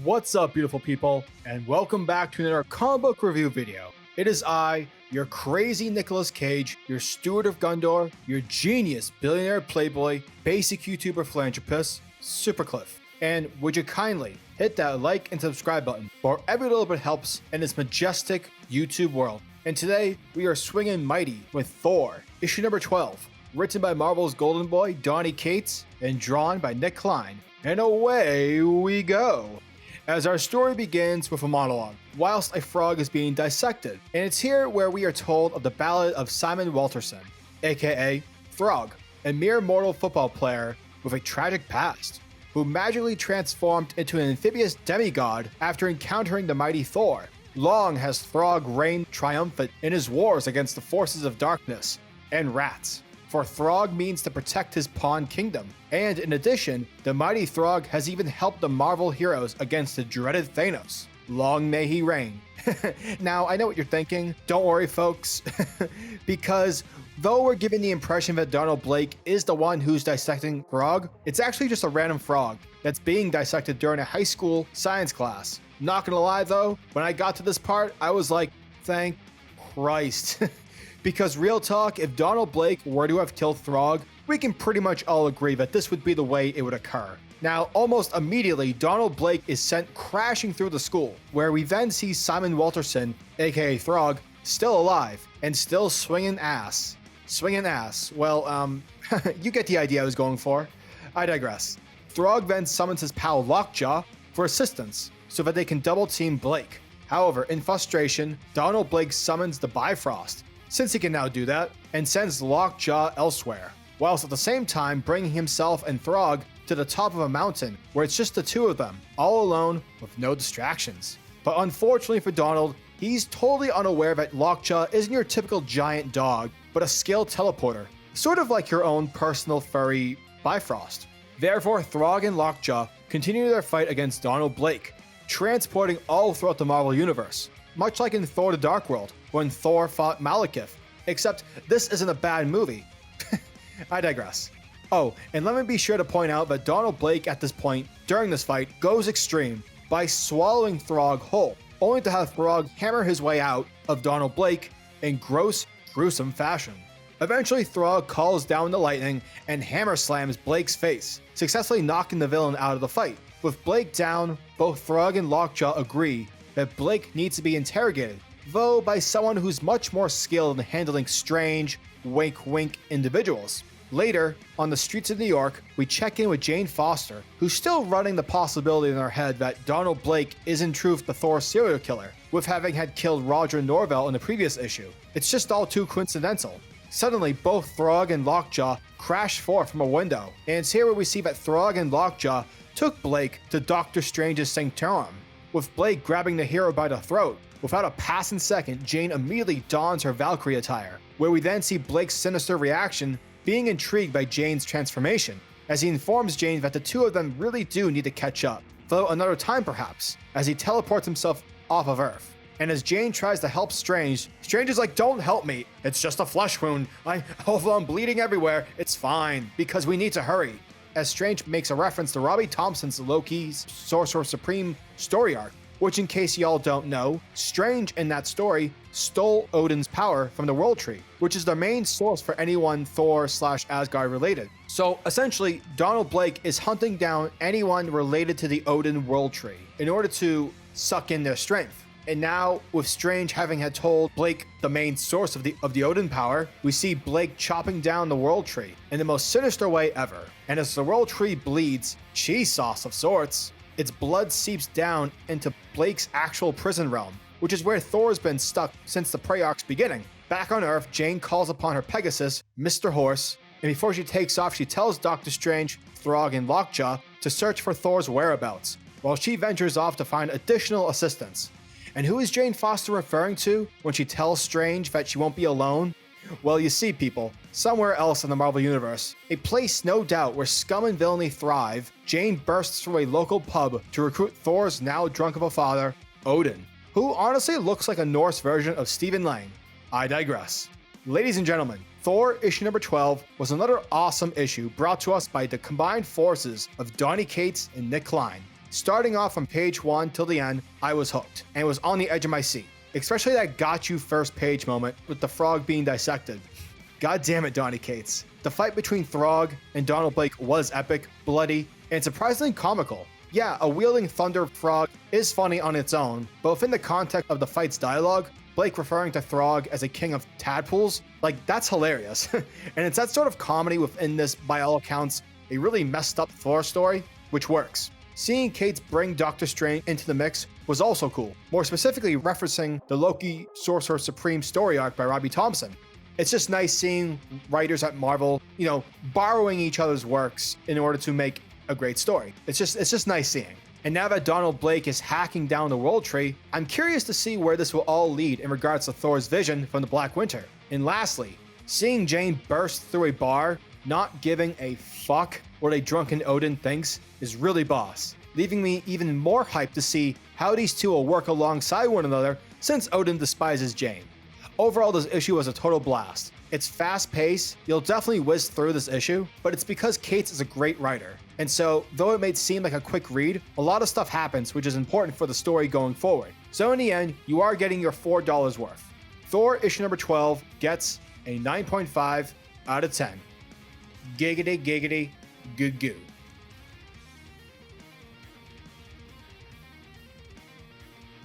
What's up, beautiful people, and welcome back to another comic book review video. It is I, your crazy Nicolas Cage, your steward of Gondor, your genius billionaire playboy, basic YouTuber philanthropist, SuperCliff. And would you kindly hit that like and subscribe button, for every little bit helps in this majestic YouTube world. And today, we are swinging mighty with Thor, issue number 12, written by Marvel's golden boy, Donny Cates, and drawn by Nick Klein. And away we go! As our story begins with a monologue, whilst a frog is being dissected, and it's here where we are told of the ballad of Simon Walterson, aka Throg, a mere mortal football player with a tragic past, who magically transformed into an amphibious demigod after encountering the mighty Thor. Long has Throg reigned triumphant in his wars against the forces of darkness and rats, for Throg means to protect his pawn kingdom. And in addition, the mighty Throg has even helped the Marvel heroes against the dreaded Thanos. Long may he reign. Now, I know what you're thinking. Don't worry, folks, because though we're given the impression that Donald Blake is the one who's dissecting Throg, it's actually just a random frog that's being dissected during a high school science class. Not gonna lie though, when I got to this part, I was like, thank Christ. Because real talk, if Donald Blake were to have killed Throg, we can pretty much all agree that this would be the way it would occur. Now, almost immediately, Donald Blake is sent crashing through the school, where we then see Simon Walterson, aka Throg, still alive and still swinging ass. Swinging ass. Well, you get the idea I was going for. I digress. Throg then summons his pal Lockjaw for assistance, so that they can double team Blake. However, in frustration, Donald Blake summons the Bifrost, since he can now do that, and sends Lockjaw elsewhere, whilst at the same time bringing himself and Throg to the top of a mountain where it's just the two of them, all alone with no distractions. But unfortunately for Donald, he's totally unaware that Lockjaw isn't your typical giant dog, but a skilled teleporter, sort of like your own personal furry Bifrost. Therefore, Throg and Lockjaw continue their fight against Donald Blake, transporting all throughout the Marvel Universe, much like in Thor the Dark World, when Thor fought Malekith, except this isn't a bad movie. I digress. Oh, and let me be sure to point out that Donald Blake at this point, during this fight, goes extreme by swallowing Throg whole, only to have Throg hammer his way out of Donald Blake in gross, gruesome fashion. Eventually, Throg calls down the lightning and hammer slams Blake's face, successfully knocking the villain out of the fight. With Blake down, both Throg and Lockjaw agree that Blake needs to be interrogated, though by someone who's much more skilled in handling strange, wink-wink individuals. Later, on the streets of New York, we check in with Jane Foster, who's still running the possibility in her head that Donald Blake is in truth the Thor serial killer, with having had killed Roger Norvell in the previous issue. It's just all too coincidental. Suddenly, both Throg and Lockjaw crash forth from a window, and it's here where we see that Throg and Lockjaw took Blake to Doctor Strange's sanctorum, with Blake grabbing the hero by the throat. Without a passing second, Jane immediately dons her Valkyrie attire, where we then see Blake's sinister reaction, being intrigued by Jane's transformation, as he informs Jane that the two of them really do need to catch up, though another time perhaps, as he teleports himself off of Earth. And as Jane tries to help Strange, Strange is like, don't help me, it's just a flesh wound, although I'm bleeding everywhere, it's fine, because we need to hurry. As Strange makes a reference to Robbie Thompson's Loki's Sorcerer Supreme story arc, which in case y'all don't know, Strange in that story stole Odin's power from the World Tree, which is the main source for anyone Thor/Asgard related. So essentially, Donald Blake is hunting down anyone related to the Odin World Tree in order to suck in their strength. And now, with Strange having had told Blake the main source of the Odin power, we see Blake chopping down the World Tree in the most sinister way ever. And as the World Tree bleeds, cheese sauce of sorts, its blood seeps down into Blake's actual prison realm, which is where Thor's been stuck since the Prey arc's beginning. Back on Earth, Jane calls upon her Pegasus, Mr. Horse, and before she takes off, she tells Doctor Strange, Throg, and Lockjaw to search for Thor's whereabouts, while she ventures off to find additional assistance. And who is Jane Foster referring to when she tells Strange that she won't be alone? Well, you see, people, somewhere else in the Marvel Universe, a place no doubt where scum and villainy thrive, Jane bursts through a local pub to recruit Thor's now drunk of a father, Odin, who honestly looks like a Norse version of Stephen Lang. I digress. Ladies and gentlemen, Thor issue number 12 was another awesome issue brought to us by the combined forces of Donny Cates and Nick Klein. Starting off from page 1 till the end, I was hooked and was on the edge of my seat. Especially that got you first page moment with the frog being dissected. God damn it, Donny Cates. The fight between Throg and Donald Blake was epic, bloody, and surprisingly comical. Yeah, a wielding thunder frog is funny on its own, but within the context of the fight's dialogue, Blake referring to Throg as a king of tadpoles, like, that's hilarious. And it's that sort of comedy within this, by all accounts, a really messed up Thor story, which works. Seeing Cates bring Doctor Strange into the mix was also cool, more specifically referencing the Loki Sorcerer Supreme story arc by Robbie Thompson. It's just nice seeing writers at Marvel, borrowing each other's works in order to make a great story. It's just nice seeing. And now that Donald Blake is hacking down the World Tree, I'm curious to see where this will all lead in regards to Thor's vision from the Black Winter. And lastly, seeing Jane burst through a bar, not giving a fuck what a drunken Odin thinks, is really boss, leaving me even more hyped to see how these two will work alongside one another since Odin despises Jane. Overall, this issue was a total blast. It's fast-paced, you'll definitely whiz through this issue, but it's because Cates is a great writer. And so, though it may seem like a quick read, a lot of stuff happens which is important for the story going forward. So in the end, you are getting your $4 worth. Thor issue number 12 gets a 9.5 out of 10. Giggity giggity goo goo.